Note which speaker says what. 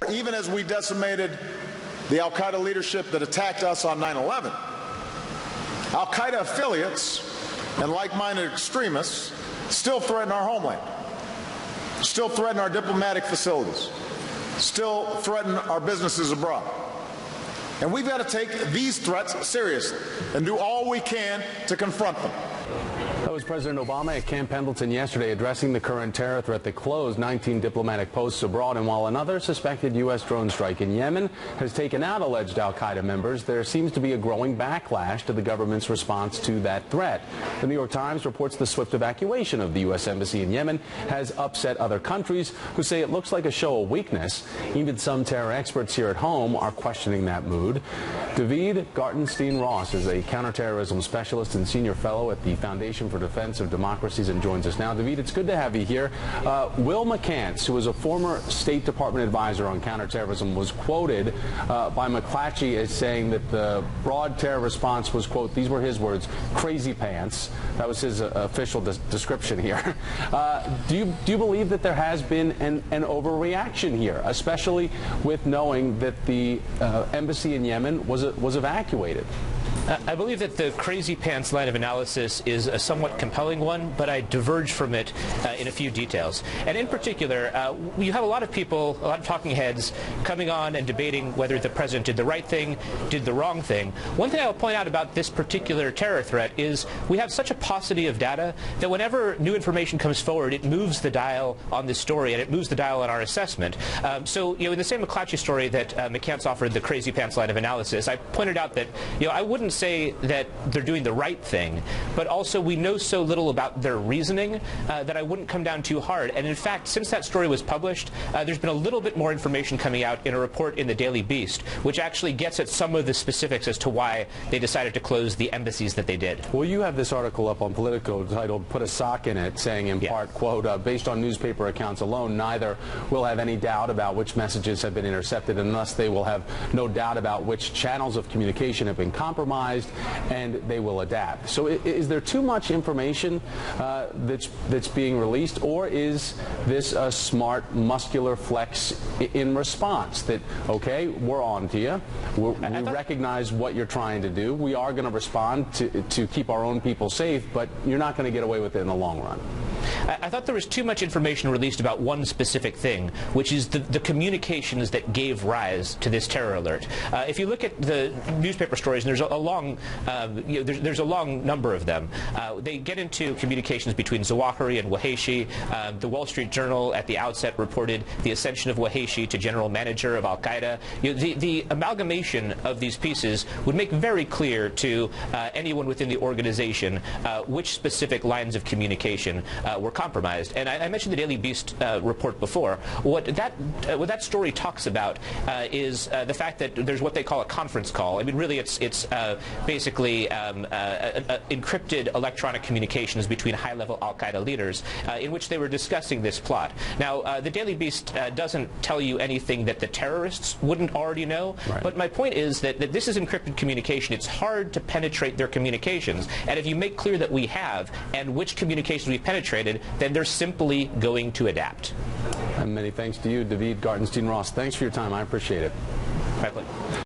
Speaker 1: Even as we decimated the Al-Qaeda leadership that attacked us on 9/11, Al-Qaeda affiliates and like-minded extremists still threaten our homeland, still threaten our diplomatic facilities, still threaten our businesses abroad. And we've got to take these threats seriously and do all we can to confront them.
Speaker 2: That was President Obama at Camp Pendleton yesterday addressing the current terror threat that closed 19 diplomatic posts abroad. And while another suspected U.S. drone strike in Yemen has taken out alleged al-Qaeda members, there seems to be a growing backlash to the government's response to that threat. The New York Times reports the swift evacuation of the U.S. Embassy in Yemen has upset other countries who say it looks like a show of weakness. Even some terror experts here at home are questioning that mood. David Gartenstein-Ross is a counterterrorism specialist and senior fellow at the Foundation for Defense of Democracies and joins us now. David, it's good to have you here. Will McCants, who was a former State Department advisor on counterterrorism, was quoted by McClatchy as saying that the broad terror response was, quote, these were his words, crazy pants. That was his official description here. Do you believe that there has been an overreaction here, especially with knowing that the embassy in Yemen was evacuated?
Speaker 3: I believe that the crazy pants line of analysis is a somewhat compelling one, but I diverge from it in a few details. And in particular, you have a lot of people, a lot of talking heads, coming on and debating whether the president did the right thing, did the wrong thing. One thing I will point out about this particular terror threat is we have such a paucity of data that whenever new information comes forward, it moves the dial on this story, and it moves the dial on our assessment. So, in the same McClatchy story that McCants offered the crazy pants line of analysis, I pointed out that, I wouldn't say that they're doing the right thing, but also we know so little about their reasoning that I wouldn't come down too hard. And in fact, since that story was published, there's been a little bit more information coming out in a report in the Daily Beast, which actually gets at some of the specifics as to why they decided to close the embassies that they did.
Speaker 2: Well, you have this article up on Politico titled "Put a Sock in It," saying in part, quote, based on newspaper accounts alone, neither will have any doubt about which messages have been intercepted, and thus they will have no doubt about which channels of communication have been compromised, and they will adapt. So is there too much information that's being released, or is this a smart, muscular flex in response that, okay, we're on to you, we recognize what you're trying to do, we are going to respond to keep our own people safe, but you're not going to get away with it in the long run?
Speaker 3: I thought there was too much information released about one specific thing, which is the communications that gave rise to this terror alert. If you look at the newspaper stories, and there's a long, there's a long number of them. They get into communications between Zawahiri and Waheshi. The Wall Street Journal at the outset reported the ascension of Waheshi to general manager of Al-Qaeda. The amalgamation of these pieces would make very clear to anyone within the organization which specific lines of communication were compromised. And I mentioned the Daily Beast report before. What that story talks about is the fact that there's what they call a conference call. I mean, really, it's basically encrypted electronic communications between high-level Al-Qaeda leaders in which they were discussing this plot. Now, the Daily Beast doesn't tell you anything that the terrorists wouldn't already know, but my point is that this is encrypted communication. It's hard to penetrate their communications, and if you make clear that we have and which communications we penetrated, then they're simply going to adapt.
Speaker 2: And many thanks to you, David Gartenstein-Ross. Thanks for your time. I appreciate it.
Speaker 3: My pleasure.